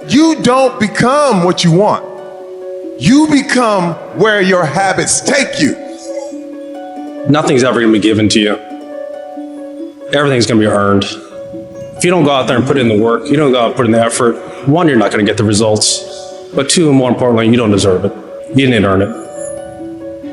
You don't become what you want. You become where your habits take you. Nothing's ever going to be given to you. Everything's going to be earned. If you don't go out there and put in the work, you don't go out and put in the effort, one, you're not going to get the results. But two, and more importantly, you don't deserve it. You didn't earn it.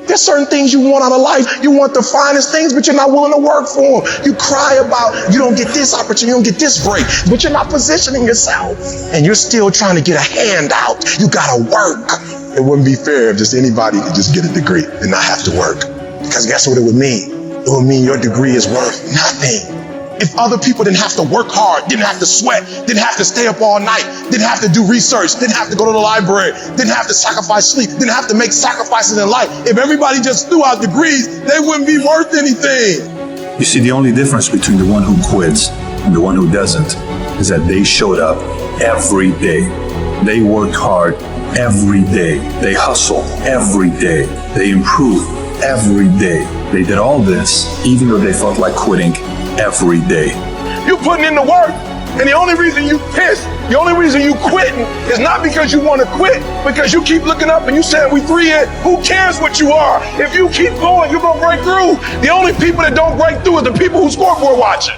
There's certain things you want out of life. You want the finest things, but you're not willing to work for them. You cry about you don't get this opportunity, you don't get this break, but you're not positioning yourself. And you're still trying to get a handout. You gotta work. It wouldn't be fair if just anybody could just get a degree and not have to work. Because guess what it would mean? It would mean your degree is worth nothing. If other people didn't have to work hard, didn't have to sweat, didn't have to stay up all night, didn't have to do research, didn't have to go to the library, didn't have to sacrifice sleep, didn't have to make sacrifices in life, if everybody just threw out degrees, they wouldn't be worth anything. You see, the only difference between the one who quits and the one who doesn't is that they showed up every day. They worked hard every day. They hustled every day. They improved every day. They did all this even though they felt like quitting every day. You putting in the work, and the only reason you pissed, the only reason you quitting is not because you want to quit, because you keep looking up and you saying we 3 in. Who cares what you are? If you keep going, you're gonna break through. The only people that don't break through are the people who scoreboard watching.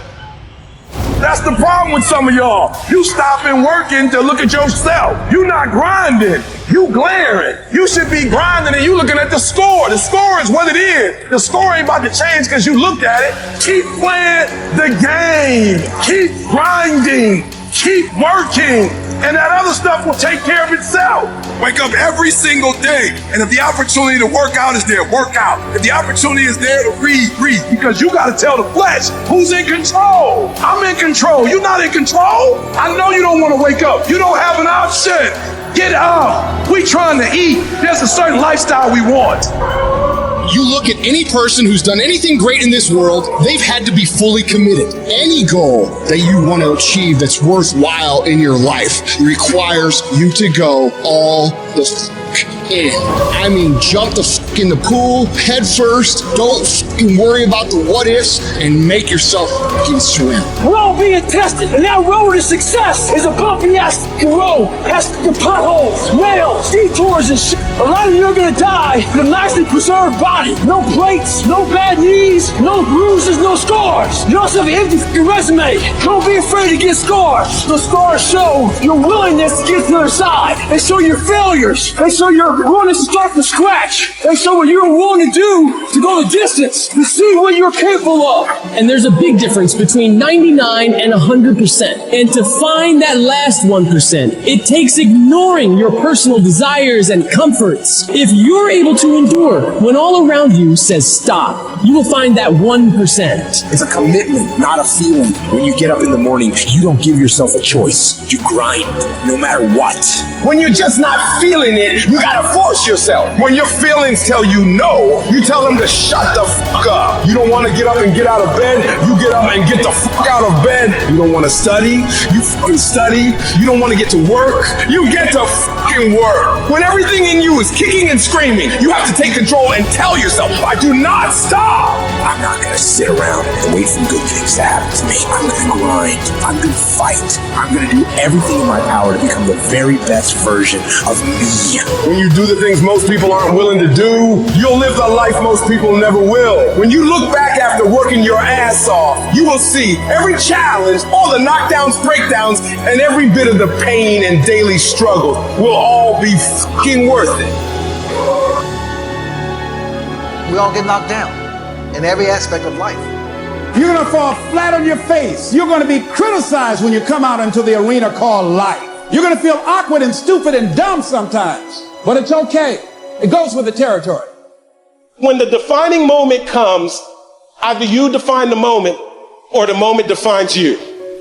That's the problem with some of y'all. You stopping working to look at yourself. You not grinding. You glaring. You should be grinding and you looking at the score. The score is what it is. The score ain't about to change because you looked at it. Keep playing the game. Keep grinding. Keep working. And that other stuff will take care of itself. Wake up every single day. And if the opportunity to work out is there, work out. If the opportunity is there to read. Because you got to tell the flesh who's in control. I'm in control. You're not in control. I know you don't want to wake up. You don't have an option. Get up. We trying to eat. There's a certain lifestyle we want. You look at any person who's done anything great in this world, they've had to be fully committed. Any goal that you want to achieve that's worthwhile in your life requires you to go all the in. I mean, jump the in the pool, head first, don't worry about the what ifs, and make yourself swim. We're all being tested, and that road to success is a bumpy ass road. Has the potholes, rails, detours, and shit. A lot of you are gonna die with a nicely preserved body. No plates, no bad knees, no bruises, no scars. You also have an empty resume. Don't be afraid to get scars. The scars show your willingness to get to the other side. They show your failures. They show your willingness to start from scratch. They show what you're willing to do to go the distance, to see what you're capable of. And there's a big difference between 99 and 100%. And to find that last 1%, it takes ignoring your personal desires and comforts. If you're able to endure when all around you says stop, you will find that 1%. It's a commitment, not a feeling. When you get up in the morning, you don't give yourself a choice. You grind, no matter what. When you're just not feeling it, you gotta force yourself. When your feelings tell you no, you tell them to shut the fuck up. You don't wanna get up and get out of bed, you get up and get the fuck out of bed. You don't wanna study, you fucking study. You don't wanna get to work, you get to fucking work. When everything in you is kicking and screaming, you have to take control and tell yourself, I do not stop. I'm not gonna sit around and wait for good things to happen to me. I'm gonna grind. I'm gonna fight. I'm gonna do everything in my power to become the very best version of me. When you do the things most people aren't willing to do, you'll live the life most people never will. When you look back after working your ass off, you will see every challenge, all the knockdowns, breakdowns, and every bit of the pain and daily struggle will all be fucking worth it. We all get knocked down in every aspect of life. You're going to fall flat on your face. You're going to be criticized when you come out into the arena called life. You're going to feel awkward and stupid and dumb sometimes, but it's okay. It goes with the territory. When the defining moment comes, either you define the moment or the moment defines you.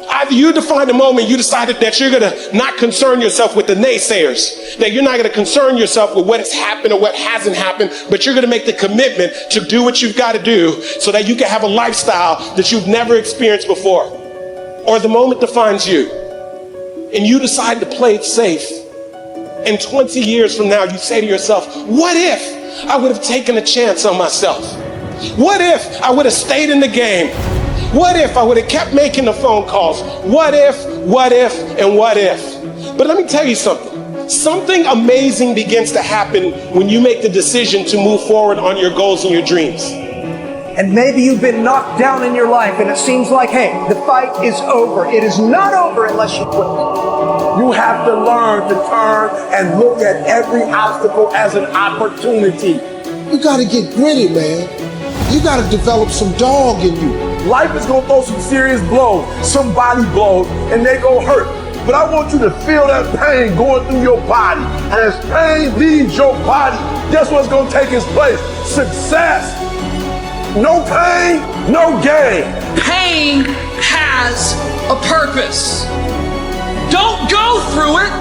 Either you define the moment, you decided that you're going to not concern yourself with the naysayers, that you're not going to concern yourself with what has happened or what hasn't happened, but you're going to make the commitment to do what you've got to do so that you can have a lifestyle that you've never experienced before. Or the moment defines you, and you decide to play it safe. And 20 years from now, you say to yourself, what if I would have taken a chance on myself? What if I would have stayed in the game? What if I would have kept making the phone calls? What if, and what if? But let me tell you something. Something amazing begins to happen when you make the decision to move forward on your goals and your dreams. And maybe you've been knocked down in your life and it seems like, hey, the fight is over. It is not over unless you quit. You have to learn to turn and look at every obstacle as an opportunity. You gotta get gritty, man. You gotta develop some dog in you. Life is gonna throw some serious blows, some body blows, and they gonna hurt. But I want you to feel that pain going through your body. And as pain leaves your body, guess what's gonna take its place? Success. No pain, no gain. Pain has a purpose. Don't go through it,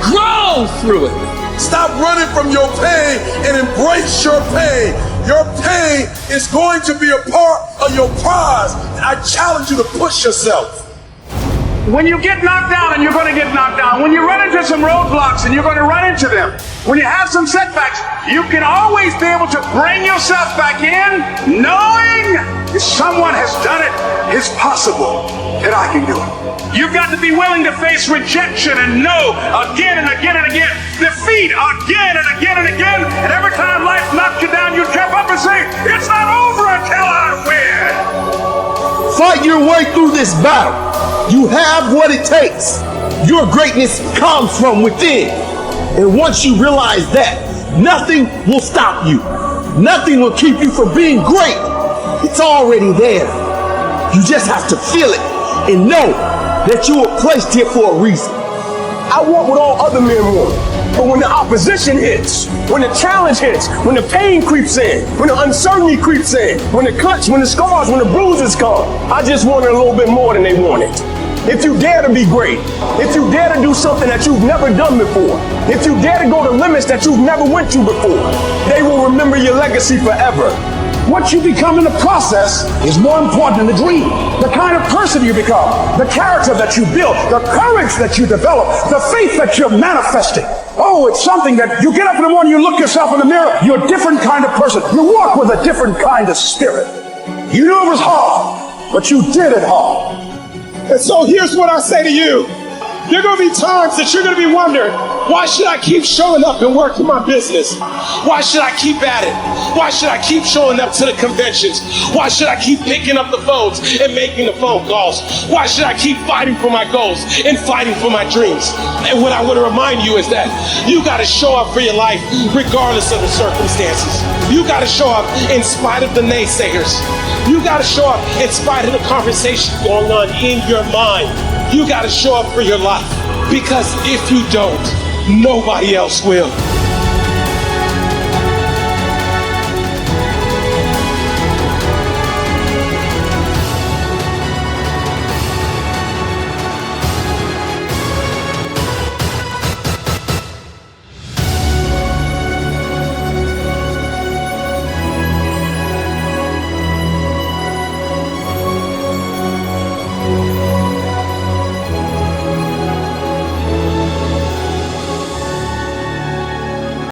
grow through it. Stop running from your pain and embrace your pain. Your pain is going to be a part of your prize. I challenge you to push yourself. When you get knocked down, and you're going to get knocked down, when you run into some roadblocks, and you're going to run into them, when you have some setbacks, you can always be able to bring yourself back in, knowing if someone has done it, it's possible that I can do it. You've got to be willing to face rejection and no again and again and again, defeat again and again and again, and every time life knocks you down, you jump up and say, it's not over until I win. Fight your way through this battle. You have what it takes. Your greatness comes from within. And once you realize that, nothing will stop you. Nothing will keep you from being great. It's already there. You just have to feel it and know that you were placed here for a reason. I want what all other men want. But when the opposition hits, when the challenge hits, when the pain creeps in, when the uncertainty creeps in, when the cuts, when the scars, when the bruises come, I just want it a little bit more than they want it. If you dare to be great, if you dare to do something that you've never done before, if you dare to go to limits that you've never went to before, they will remember your legacy forever. What you become in the process is more important than the dream. The kind of person you become, the character that you build, the courage that you develop, the faith that you're manifesting. Oh, it's something that you get up in the morning, you look yourself in the mirror, you're a different kind of person. You walk with a different kind of spirit. You knew it was hard, but you did it hard. And so here's what I say to you. There are going to be times that you're going to be wondering, why should I keep showing up and working my business? Why should I keep at it? Why should I keep showing up to the conventions? Why should I keep picking up the phones and making the phone calls? Why should I keep fighting for my goals and fighting for my dreams? And what I want to remind you is that you got to show up for your life regardless of the circumstances. You got to show up in spite of the naysayers. You got to show up in spite of the conversation going on in your mind. You got to show up for your life, because if you don't, nobody else will.